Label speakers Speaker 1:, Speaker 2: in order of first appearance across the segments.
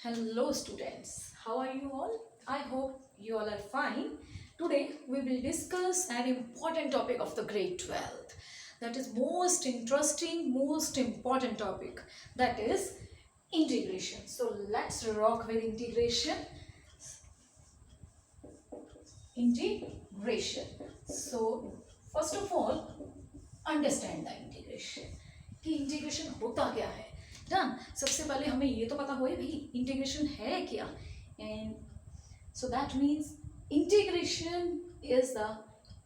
Speaker 1: Hello students, how are you all? I hope you all are fine. Today we will discuss an important topic of the grade 12th. That is most interesting, most important topic. That is integration. So let's rock with integration. Integration. So first of all, understand the integration. कि integration होता क्या है done सबसे पहले हमें ये तो पता होए भाई इंटीग्रेशन है क्या and so that means integration is the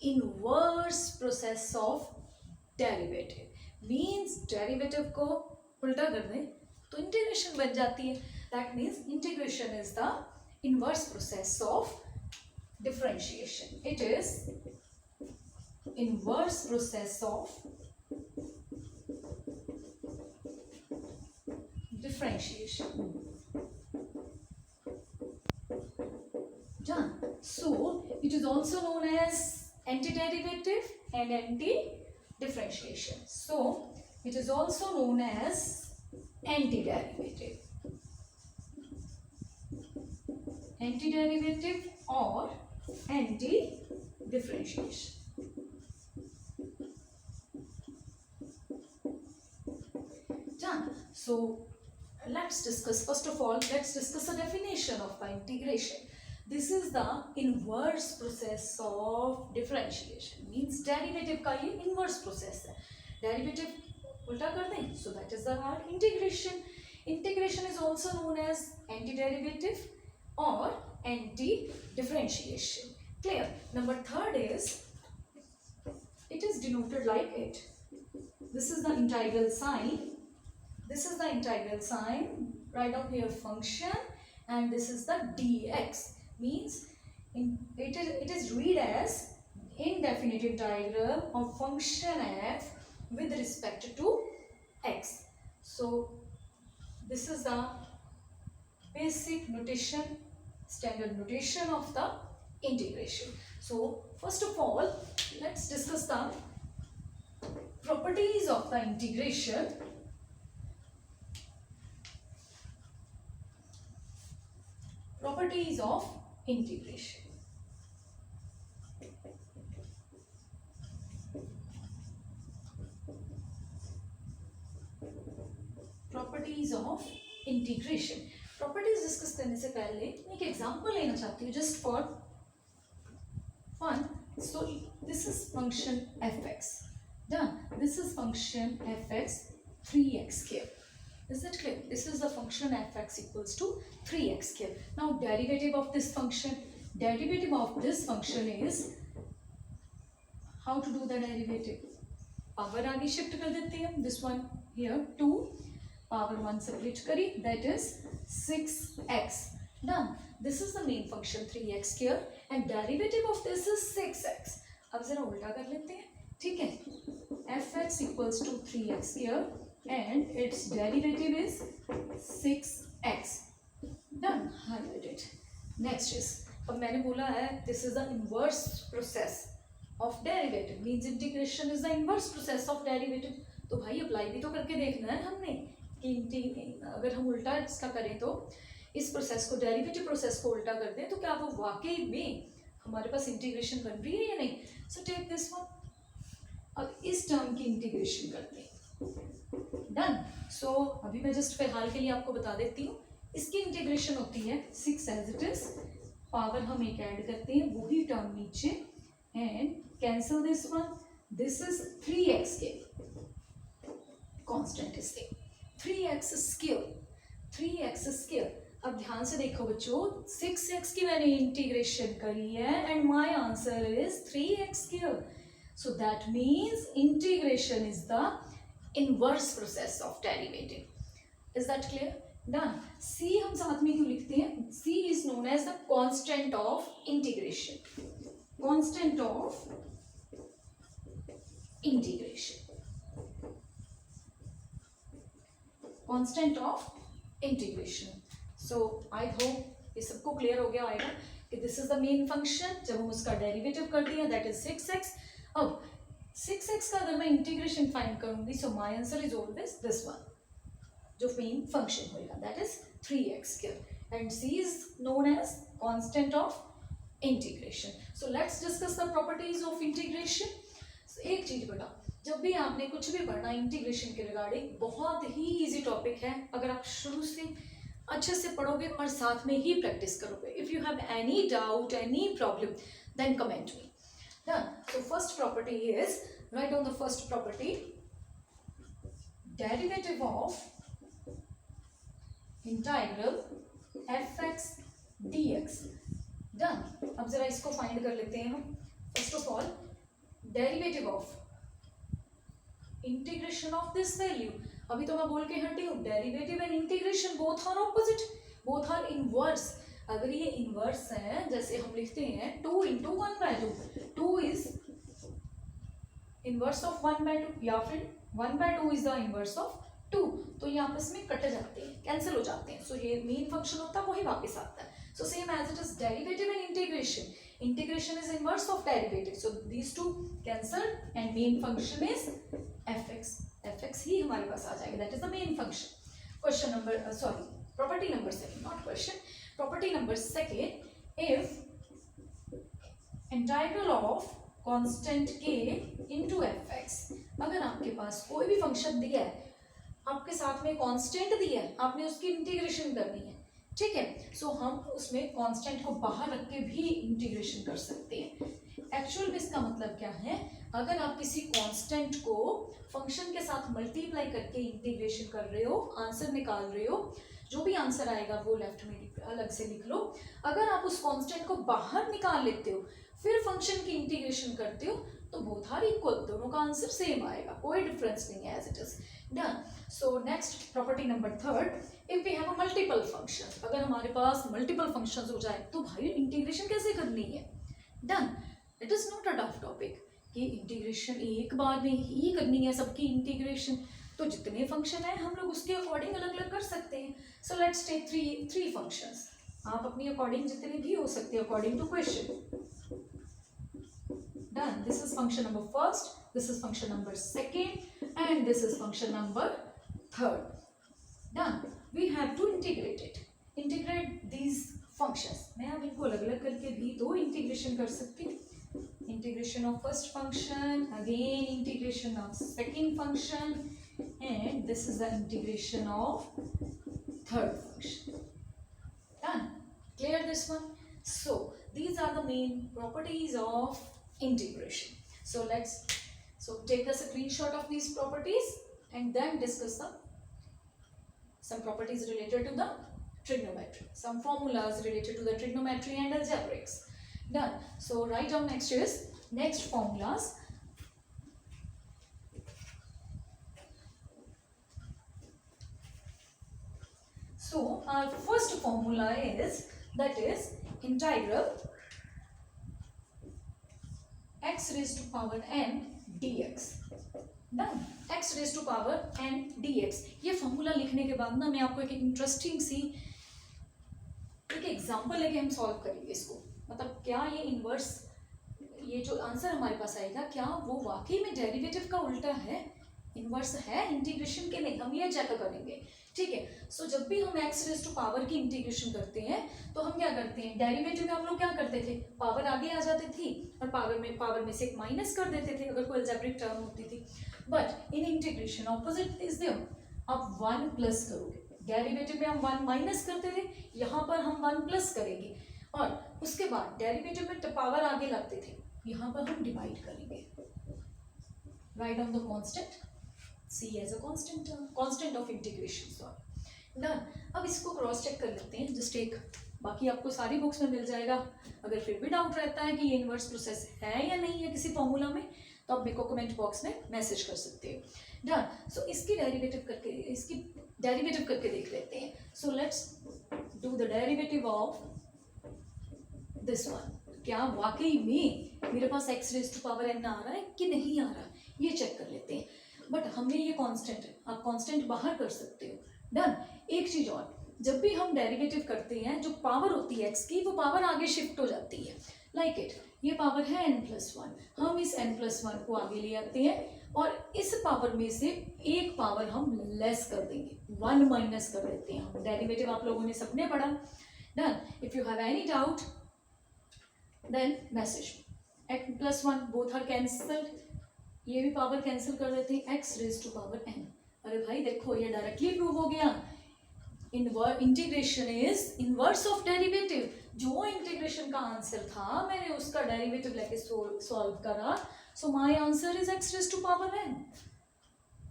Speaker 1: inverse process of derivative means derivative को उल्टा कर दें तो इंटीग्रेशन बन जाती है that means integration is the inverse process of differentiation. It is inverse process of differentiation. Done. So it is also known as antiderivative and anti-differentiation. So it is also known as antiderivative. Antiderivative or anti-differentiation. Done. So let's discuss, first of all, let's discuss the definition of the integration. This is the inverse process of differentiation. Means derivative का ये inverse process है. Derivative उल्टा कर दें, so that is the word integration. Integration is also known as antiderivative or anti-differentiation. Clear? Number third is, it is denoted like it. This is the integral sign. This is the integral sign. Write down here function, and this is the dx. Means it is read as indefinite integral of function f with respect to x. So this is the basic notation, standard notation of the integration. So first of all, let's discuss the properties of the integration. Properties of integration. Properties of integration. Properties discuss करने से पहले मैं एक example लेना चाहती हूँ just for fun. So this is function F X. Done. This is function F X 3x square. Is that clear? This is the function f x equals to 3x square. Now derivative of this function. Derivative of this function is, how to do the derivative? Power आगे shift कर देते हैं. This one here 2 power 1 separate करी, that is 6x. Done. This is the main function 3x square and derivative of this is 6x. अब जरा उल्टा कर लेते हैं. ठीक है. fx equals to 3x square and its derivative is 6x. Done. Highlighted. Next is, अब मैंने बोला है this is the inverse process of derivative. Means integration is the inverse process of derivative. तो भाई अप्लाई भी तो करके देखना है हमने कि अगर हम उल्टा इसका करें तो इस प्रोसेस को, डेरिवेटिव प्रोसेस को उल्टा कर दें तो क्या वो वाकई में हमारे पास इंटीग्रेशन बन रही है या नहीं. So take this one. अब इस टर्म की इंटीग्रेशन करते हैं. डन. सो अभी मैं जस्ट फिलहाल के लिए आपको बता देती हूँ. इसकी इंटीग्रेशन होती है 6 एज इट इज, पावर हम एक ऐड करते हैं, वही टर्म नीचे, and cancel this one. This is 3x के constant is 3x square. 3x square. अब ध्यान से देखो बच्चों, 6x की मैंने इंटीग्रेशन करी है and my answer is 3x square. So that means integration is the inverse process of derivative. Is that clear? Done. c हम साथ में क्यों लिखते हैं? c is known as the constant of integration. Constant of integration. Constant of integration. So I hope ये सबको clear हो गया होगा कि this is the main function. जब हम उसका डेरिवेटिव कर दिया दैट इज 6x. अब 6x का अगर मैं इंटीग्रेशन फाइंड करूंगी so my answer is always this one. जो मेन फंक्शन होएगा, that is 3x², and c is known as constant of integration. So let's discuss the properties of integration. एक चीज बेटा, जब भी आपने कुछ भी पढ़ना इंटीग्रेशन के रिगार्डिंग, बहुत ही इजी टॉपिक है. अगर आप शुरू से अच्छे से पढ़ोगे और साथ में ही प्रैक्टिस करोगे. If you have any doubt, any problem, then comment me. Done. So first property is, write down the first property, derivative of integral fx dx. Done. अब जरा इसको फाइंड कर लेते हैं हम. First of all, derivative of integration of this value. अभी तो मैं बोल के हटी हूँ, derivative and integration both are opposite, both are inverse. अगर ये इनवर्स है, जैसे हम लिखते हैं 2 इंटू 1/2, 2 इज इनवर्स ऑफ 1/2, या फिर 1/2 इज द इनवर्स ऑफ 2, तो ये आपस में कट जाते हैं, कैंसिल हो जाते हैं. सो ये मेन फंक्शन होता है, वही वापस आता है. So same as it is derivative and integration. Integration is inverse of derivative, so these two cancel and main function is fx. fx ही हमारे पास आ जाएगा, that is the main function. Question number, sorry, property number 2, not question. Property number 2, if integral of constant k into fx, अगर आपके पास कोई भी function दिया है, आपके साथ में कांस्टेंट दिया है, आपने उसकी इंटीग्रेशन करनी है, ठीक है. सो हम उसमें कांस्टेंट को बाहर रख के भी इंटीग्रेशन कर सकते हैं. एक्चुअल में इसका मतलब क्या है, अगर आप किसी कांस्टेंट को फंक्शन के साथ मल्टीप्लाई करके इंटीग्रेशन कर रहे हो, आंसर निकाल रहे हो, जो भी आंसर आएगा वो लेफ्ट में अलग से लिख लो. अगर आप उस कांस्टेंट को बाहर निकाल लेते हो, फिर फंक्शन की इंटीग्रेशन करते हो, तो बोथ आर इक्वल, दोनों का आंसर सेम आएगा, कोई डिफरेंस नहीं है, as it is. Done. So next property number 3, if we have a multiple function. अगर हमारे पास मल्टीपल फंक्शंस हो जाए तो भाई इंटीग्रेशन कैसे करनी है. Done. It is not a tough topic कि इंटीग्रेशन एक बार में ही करनी है सबकी इंटीग्रेशन. तो जितने फंक्शन है हम लोग उसके अकॉर्डिंग अलग अलग कर सकते हैं. So let's take three functions. आप अपनी अकॉर्डिंग जितने भी हो सकते हैं according to question. Done. This is function number 1, this is function number 2, and this is function number 3. Done. We have to integrate these functions. मैं अब इनको अलग अलग करके भी तो इंटीग्रेशन कर सकती हूँ. Integration of first function, again integration of second function, and this is the integration of third function. Done. Clear this one? So these are the main properties of integration. So take a screenshot of these properties and then discuss some properties related to the trigonometry, some formulas related to the trigonometry and algebraics. Done. So write down next formulas. So our first formula is integral x raised to power n dx. Done. x raised to power n dx. ये formula लिखने के बाद ना मैं आपको एक interesting सी एक example लेके हम सॉल्व करेंगे इसको. मतलब क्या ये इनवर्स, ये जो आंसर हमारे पास आएगा, क्या वो वाकई में डेरिवेटिव का उल्टा है, इनवर्स है इंटीग्रेशन के? नहीं, हम ये चेक करेंगे, ठीक है. सो जब भी हम x रेज़ टू पावर की इंटीग्रेशन करते हैं तो हम क्या करते हैं, डेरिवेटिव में हम लोग क्या करते थे, पावर आगे आ जाती थी और पावर में से एक माइनस कर देते थे अगर कोई अलजेब्रिक टर्म होती थी. But in integration opposite is there, आप 1 प्लस करोगे. डेरिवेटिव में हम 1 माइनस करते थे, यहाँ पर हम 1 प्लस करेंगे और उसके बाद डेरिवेटिव में पावर आगे लगते थे, यहाँ पर हम डिवाइड करेंगे. Write down the constant C as a constant of integration. Sorry. Done. अब इसको क्रॉस चेक कर लेते हैं, जस्ट एक, बाकी आपको सारी बुक्स में मिल जाएगा. अगर फिर भी डाउट रहता है कि ये इनवर्स प्रोसेस है या नहीं है किसी फॉर्मूला में, तो आप मेरे को कमेंट बॉक्स में मैसेज कर सकते हो. डन. सो इसकी डेरिवेटिव करके देख लेते हैं. So let's do the derivative of this one. क्या वाकई में मेरे पास x raise to power n आ रहा है कि नहीं आ रहा है, ये चेक कर लेते हैं. बट हमें ये कांस्टेंट है, आप कांस्टेंट बाहर कर सकते हो. डन. एक चीज और, जब भी हम डेरिवेटिव करते हैं जो पावर होती है x की, वो पावर आगे शिफ्ट हो जाती है. लाइक इट, ये पावर है n+1, हम इस n+1 को आगे ले आते हैं और इस पावर में से एक पावर हम लेस कर देंगे, 1 माइनस कर देते हैं हम। डेरिवेटिव आप लोगों ने सबने पढ़ा। Done. If you have any doubt then message x plus 1 both are cancelled, ये भी पावर कैंसिल कर देते हैं, x raise to power n। अरे भाई देखो ये डायरेक्टली प्रूव हो गया, integration is inverse of derivative. जो इंटीग्रेशन का आंसर था मैंने उसका डेरिवेटिव लेके सॉल्व करा, so my answer is x raise to power n।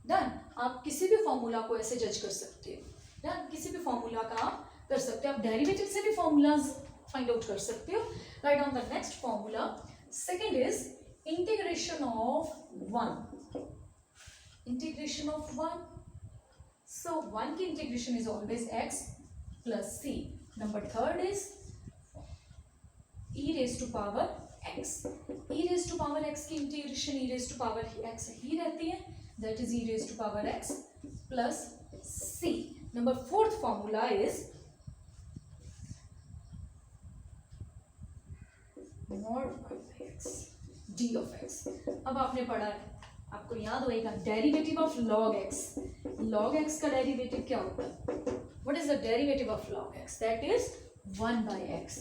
Speaker 1: Done. आप किसी भी फॉर्मूला को ऐसे जज कर सकते हो, डन, किसी भी फॉर्मूला का आप कर सकते हो, आप डेरिवेटिव से भी फॉर्मूलाज फाइंड आउट कर सकते हो। Right on the next formula, second is integration of 1, integration of 1, so 1 की integration is always x plus c। number third is e raised to power x, e raised to power x की integration e raised to power x ही रहती है, that is e raised to power x plus c। number fourth formula is mod x d of x। अब आपने पढ़ा है, आपको याद होएगा derivative of log x, log x का डेरिवेटिव क्या होता है, what is the derivative of log x, that is 1 by x।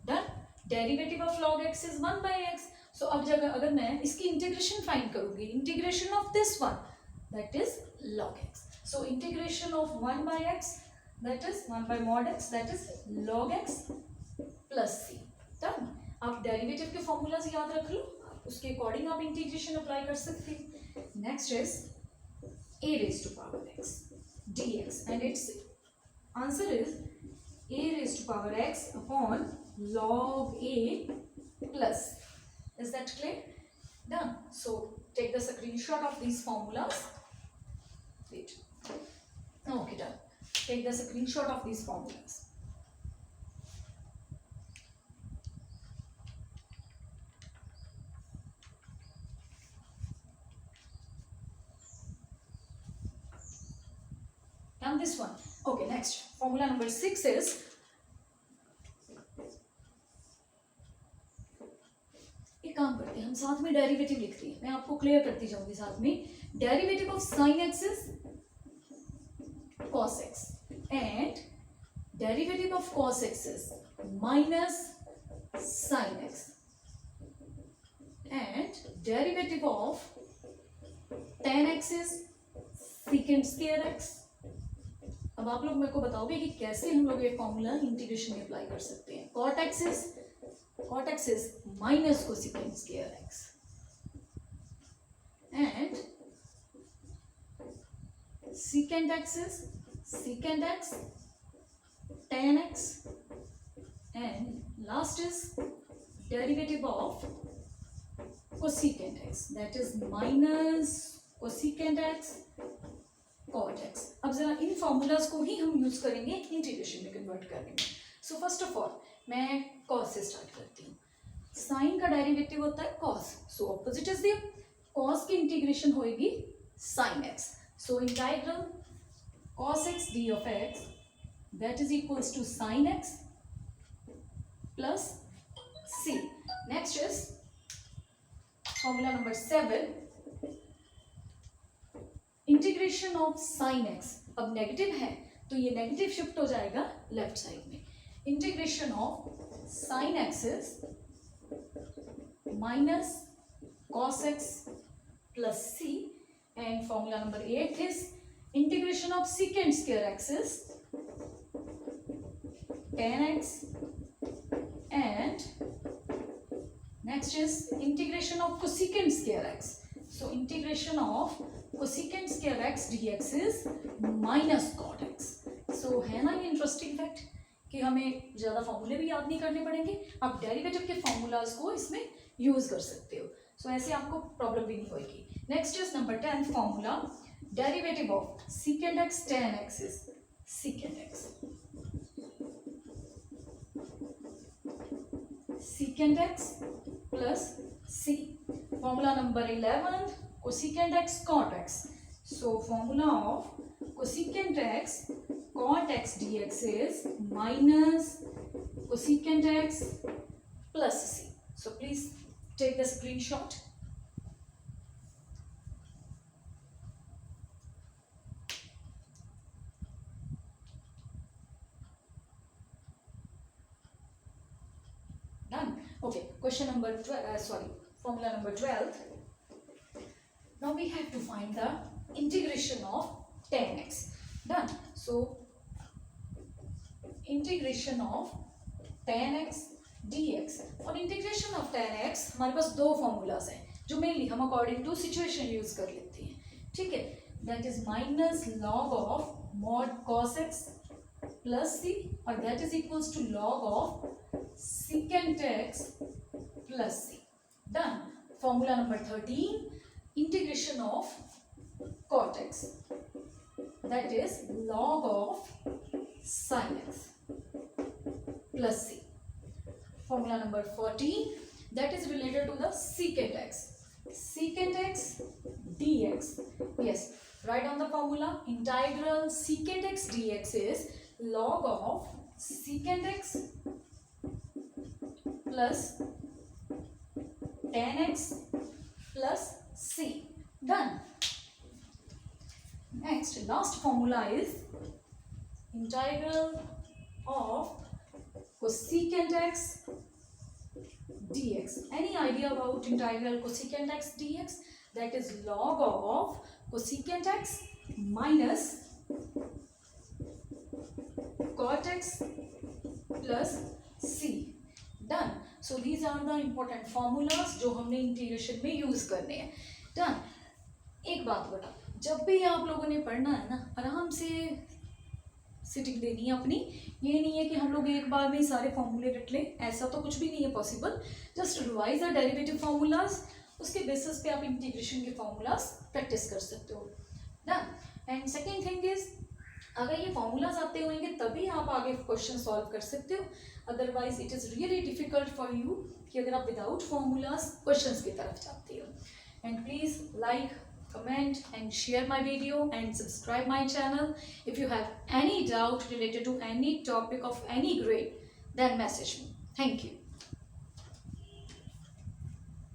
Speaker 1: Done. Derivative of log x is 1 by x। सो अब जगह अगर मैं इसकी इंटीग्रेशन फाइंड करूंगी, integration of this one that is log x, so integration of 1 by x that is 1 by mod x that is log x plus c। Done. आप derivative के formulas याद रख लो, उसके अकॉर्डिंग आप इंटीग्रेशन अप्लाई कर सकते हैं। Next is a raised to power x dx and its answer is a raised to power x upon log a plus। is that clear? Done। so take the screenshot of these formulas, wait, okay, done, take the screenshot of these formulas। and this one, okay, next formula number 6 is एक काम करते हैं हम साथ में derivative लिखते हैं, मैं आपको क्लियर करती जाऊंगी साथ में। Derivative of sin x is cos x and derivative of cos x is minus sin x and derivative of tan x is secant square x। अब आप लोग मेरे को बताओगे कि कैसे हम लोग ये फॉर्मूला इंटीग्रेशन में अप्लाई कर सकते हैं। cot x is minus cosecant square x and secant x is secant x tan x and last is derivative of cosecant x that is minus cosecant x cot x। अब जरा इन formulas को ही हम use करेंगे integration में convert करने में। So first of all मैं cos से स्टार्ट करती हूँ। साइन का डेरिवेटिव होता है cos, so opposite is there, cos की इंटीग्रेशन होएगी sin x। So in diagram cos x d of x that is equals to sin x plus c। next is formula number 7, integration of sine x. अब negative है तो ये negative shift हो जाएगा left side में। Integration of sine x is minus cos x plus c and formula number 8 is integration of second square x is tan x and next is integration of cosecant square x। so integration of cosecant square x dx is minus cot x। so है ना ये interesting fact कि हमें ज़्यादा फॉर्मूले भी याद नहीं करने पड़ेंगे, आप डेरिवेटिव के फॉर्मूलाज को इसमें यूज कर सकते हो। सो ऐसे आपको प्रॉब्लम भी नहीं होगी। Next is number 10 formula, derivative of secant x tan x is secant x, secant x plus c। formula number 11 cosecant x cot x। so formula of cosecant x cot x dx is minus cosecant x plus c। so please take the screenshot। Okay, question number 12, formula number 12. Now we have to find the integration of tan x. Done. So integration of tan x dx. और integration of tan x हमारे पास दो formulas हैं जो mainly हम according to situation use कर लेते हैं. ठीक है, that is minus log of mod cos x plus c और that is equals to log of secant x plus c. Done. Formula number 13, integration of cot x, that is log of sin x plus c. Formula number 14, that is related to the secant x. Secant x dx. Yes, write down the formula. Integral secant x dx is log of secant x plus tan x plus c. Done. Next, last formula is integral of cosecant x dx. Any idea about integral cosecant x dx? That is log of cosecant x minus cot x plus c. Done. So these are the important formulas जो हमने integration में use करने हैं. Done. एक बात बता, जब भी आप लोगों ने पढ़ना है ना, आराम से सिटिंग देनी है अपनी. ये नहीं है कि हम लोग एक बार में ही सारे फॉर्मूले रट लें, ऐसा तो कुछ भी नहीं है possible. Just revise the derivative formulas, उसके बेसिस पे आप इंटीग्रेशन के फॉर्मूलाज प्रैक्टिस कर सकते हो. Done. And second thing is, अगर ये फॉर्मूलाज आते होंगे तभी आप आगे क्वेश्चन सॉल्व कर सकते हो. Otherwise it is really difficult for you कि अगर आप विदाउट फॉर्मूलाज क्वेश्चंस की तरफ जाते हो. And please like, comment and share my video and subscribe my channel. If you have any doubt related to any topic of any grade, then message me. Thank you.